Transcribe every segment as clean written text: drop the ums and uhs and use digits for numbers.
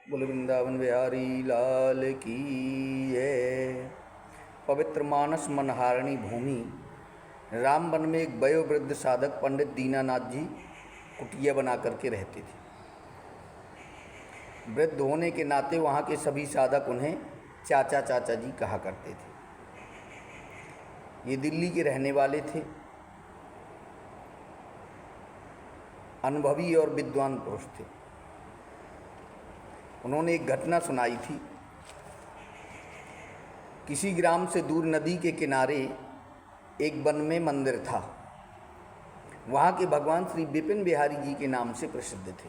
बोल वृंदावन बिहारी लाल की जय। पवित्र मानस मनहारिणी भूमि राम वन में एक वयोवृद्ध साधक पंडित दीनानाथ जी कुटिया बना करके रहते थे। वृद्ध होने के नाते वहाँ के सभी साधक उन्हें चाचा चाचा जी कहा करते थे। ये दिल्ली के रहने वाले थे, अनुभवी और विद्वान पुरुष थे। उन्होंने एक घटना सुनाई थी। किसी ग्राम से दूर नदी के किनारे एक वन में मंदिर था। वहाँ के भगवान श्री विपिन बिहारी जी के नाम से प्रसिद्ध थे।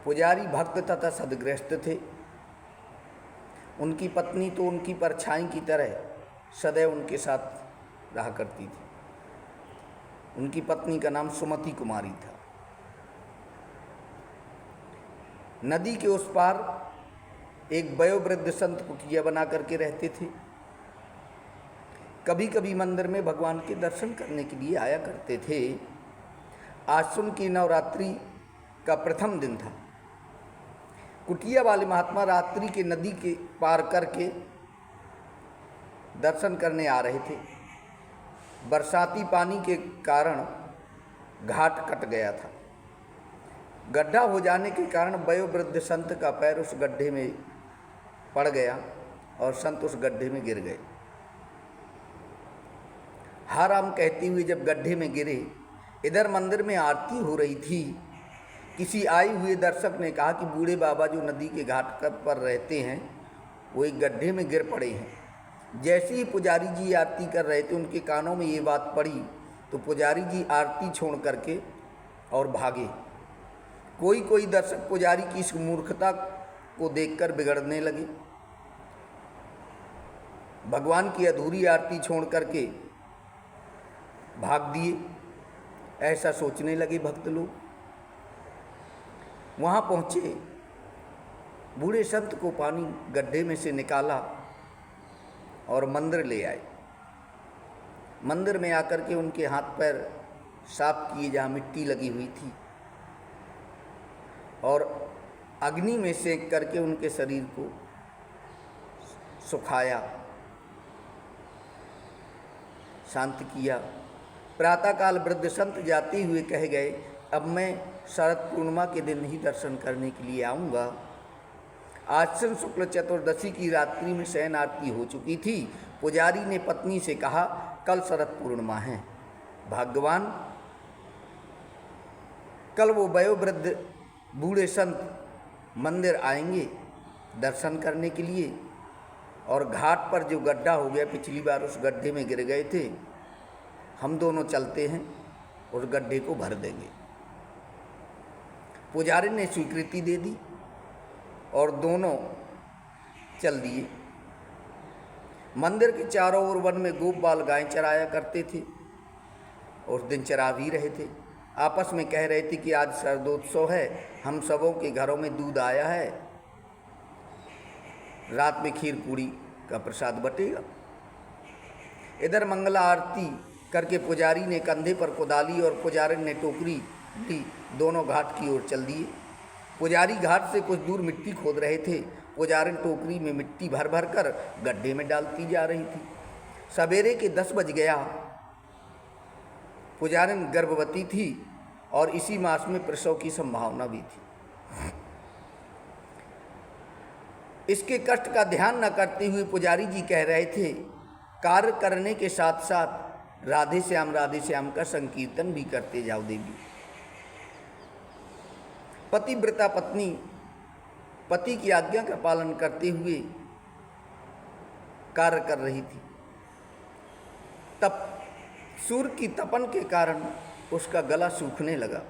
पुजारी भक्त तथा सद्गृहस्थ थे। उनकी पत्नी तो उनकी परछाई की तरह सदैव उनके साथ रहा करती थी। उनकी पत्नी का नाम सुमति कुमारी था। नदी के उस पार एक वयोवृद्ध संत कुटिया बना करके रहते थे। कभी कभी मंदिर में भगवान के दर्शन करने के लिए आया करते थे। आश्विन की नवरात्रि का प्रथम दिन था। कुटिया वाले महात्मा रात्रि के नदी के पार करके दर्शन करने आ रहे थे। बरसाती पानी के कारण घाट कट गया था। गड्ढा हो जाने के कारण वयोवृद्ध संत का पैर उस गड्ढे में पड़ गया और संत उस गड्ढे में गिर गए। हा राम कहते हुए जब गड्ढे में गिरे, इधर मंदिर में आरती हो रही थी। किसी आए हुए दर्शक ने कहा कि बूढ़े बाबा जो नदी के घाट पर रहते हैं वो एक गड्ढे में गिर पड़े हैं। जैसे ही पुजारी जी आरती कर रहे थे, उनके कानों में ये बात पड़ी तो पुजारी जी आरती छोड़ करके और भागे। कोई कोई दर्शक पुजारी की इस मूर्खता को देखकर बिगड़ने लगे। भगवान की अधूरी आरती छोड़ करके भाग दिए, ऐसा सोचने लगे भक्त लोग। वहाँ पहुँचे, बूढ़े संत को पानी गड्ढे में से निकाला और मंदिर ले आए। मंदिर में आकर के उनके हाथ पैर साफ किए जहाँ मिट्टी लगी हुई थी और अग्नि में सेंक करके उनके शरीर को सुखाया, शांत किया। प्रातःकाल वृद्ध संत जाते हुए कह गए, अब मैं शरद पूर्णिमा के दिन ही दर्शन करने के लिए आऊँगा। आश्विन शुक्ल चतुर्दशी की रात्रि में शयन आरती हो चुकी थी। पुजारी ने पत्नी से कहा, कल शरद पूर्णिमा है, भगवान कल वो वयोवृद्ध बूढ़े संत मंदिर आएंगे दर्शन करने के लिए और घाट पर जो गड्ढा हो गया, पिछली बार उस गड्ढे में गिर गए थे, हम दोनों चलते हैं उस गड्ढे को भर देंगे। पुजारी ने स्वीकृति दे दी और दोनों चल दिए। मंदिर के चारों ओर वन में गोप बाल गायें चराया करते थे। उस दिन चरा भी रहे थे। आपस में कह रहे थे कि आज शरदोत्सव है, हम सबों के घरों में दूध आया है, रात में खीर पूरी का प्रसाद बटेगा। इधर मंगला आरती करके पुजारी ने कंधे पर कुदाली और पुजारी ने टोकरी ली, दोनों घाट की ओर चल दिए। पुजारी घाट से कुछ दूर मिट्टी खोद रहे थे। पुजारी टोकरी में मिट्टी भर भर कर गड्ढे में डालती जा रही थी। सवेरे के 10 बज गया। पुजारी गर्भवती थी और इसी मास में प्रसव की संभावना भी थी। इसके कष्ट का ध्यान न करते हुए पुजारी जी कह रहे थे, कार्य करने के साथ साथ राधे श्याम का संकीर्तन भी करते जाओ देवी। पतिव्रता पत्नी पति की आज्ञा का पालन करते हुए कार्य कर रही थी। तब सूर्य की तपन के कारण उसका गला सूखने लगा।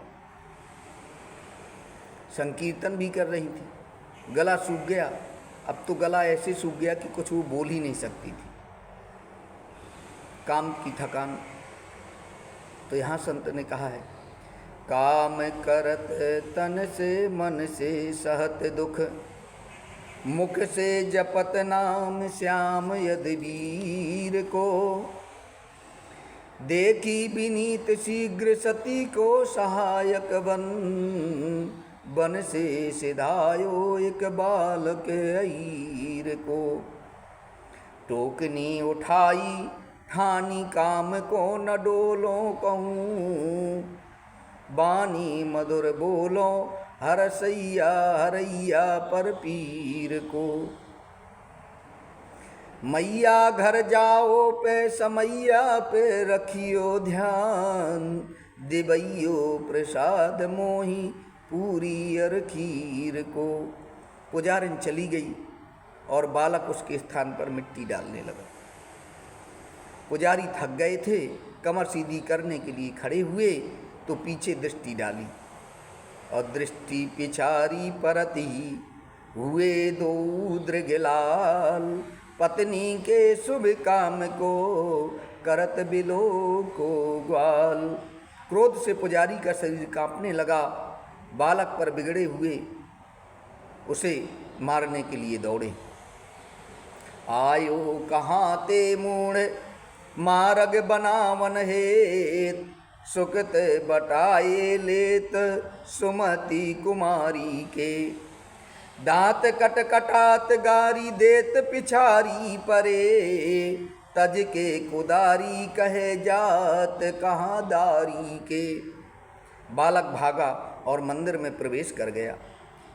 संकीर्तन भी कर रही थी, गला सूख गया। अब तो गला ऐसे सूख गया कि कुछ वो बोल ही नहीं सकती थी, काम की थकान। तो यहाँ संत ने कहा है, काम करत तन से मन से सहत दुख, मुख से जपत नाम श्याम यदि वीर को, देखी विनीत शीघ्र सती को सहायक बन, बन से सिधायो एक बालक अईर को। टोकनी उठाई ठानी काम को न डोलो कहूँ, बानी मधुर बोलो हरसैया हरैया पर पीर को। मैया घर जाओ पे समैया पे रखियो ध्यान, दिवैयो प्रसाद मोही पूरी अर खीर को। पुजारिन चली गई और बालक उसके स्थान पर मिट्टी डालने लगा। पुजारी थक गए थे, कमर सीधी करने के लिए खड़े हुए तो पीछे दृष्टि डाली और दृष्टि पिछारी परती हुए दो दृगलाल, पत्नी के शुभ काम को करत बिलो को ग्वाल। क्रोध से पुजारी का शरीर कांपने लगा। बालक पर बिगड़े हुए उसे मारने के लिए दौड़े। आयो कहाँ ते मूढ़ मार्ग बनावन हेत, सुकत बटाए लेत सुमति कुमारी के। दांत कट कटात गारी देत पिछारी परे, तज के कुदारी कहे जात कहाँ दारी के। बालक भागा और मंदिर में प्रवेश कर गया।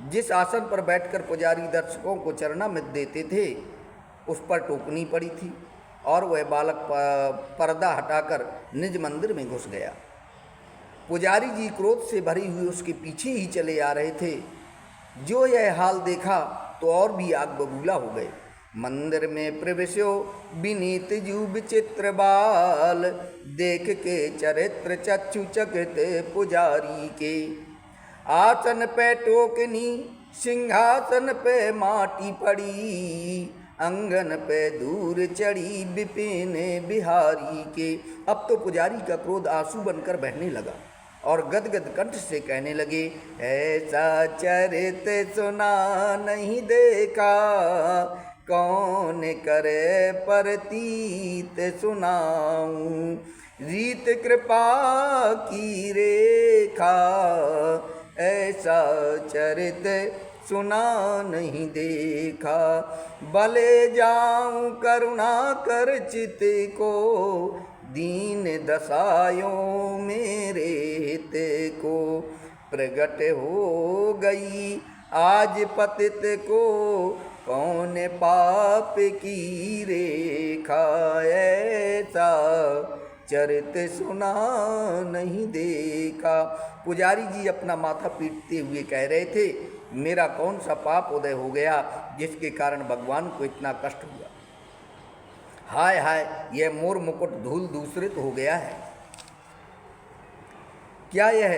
जिस आसन पर बैठकर पुजारी दर्शकों को चरणामृत देते थे उस पर टोकनी पड़ी थी और वह बालक पर्दा हटाकर निज मंदिर में घुस गया। पुजारी जी क्रोध से भरी हुई उसके पीछे ही चले आ रहे थे। जो यह हाल देखा तो और भी आग बबूला हो गए। मंदिर में प्रवेशो विनीत जू विचित्र बाल, देख के चरित्र चक्षु चकित पुजारी के। आसन पे टोकनी सिंहासन पे माटी पड़ी, अंगन पे दूर चढ़ी विपिन बिहारी के। अब तो पुजारी का क्रोध आंसू बनकर बहने लगा और गदगद कंठ से कहने लगे, ऐसा चरित सुना नहीं देखा, कौन करे परतीत सुनाऊं। रीत कृपा की रेखा, ऐसा चरित सुना नहीं देखा। भले जाऊं करुणा कर चित को, दीन दशायों मेरे हित को। प्रगट हो गई आज पतित को, कौन पाप की रेखा। ऐसा चरित सुना नहीं देखा। पुजारी जी अपना माथा पीटते हुए कह रहे थे, मेरा कौन सा पाप उदय हो गया जिसके कारण भगवान को इतना कष्ट हुआ। हाय हाय, यह मोर मुकुट धूल दूसरित हो गया है। क्या यह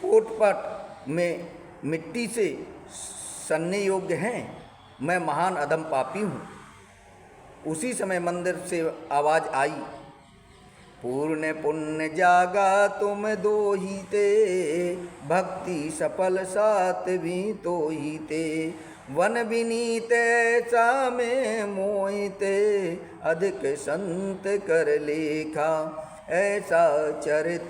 पोटपट में मिट्टी से सनने योग्य हैं? मैं महान अधम पापी हूँ। उसी समय मंदिर से आवाज आई, पूर्ण पुण्य जागा तुम दो ही ते, भक्ति सफल सात भी तो ही ते। वन विनीत ऐसा में मोहिते, अधिक संत कर लेखा। ऐसा चरित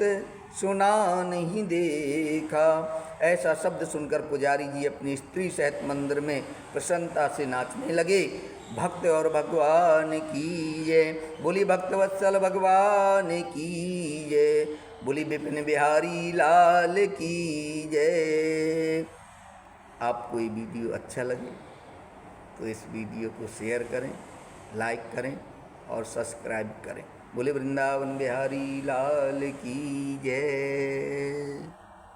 सुना नहीं देखा। ऐसा शब्द सुनकर पुजारी जी अपनी स्त्री सहित मंदिर में प्रसन्नता से नाचने लगे। भक्त और भगवान की जय। बोली भक्तवत्सल भगवान की जय। बोली विपिन बिहारी लाल की जय। आपको ये वीडियो अच्छा लगे तो इस वीडियो को शेयर करें, लाइक करें और सब्सक्राइब करें। बोले वृंदावन बिहारी लाल की जय।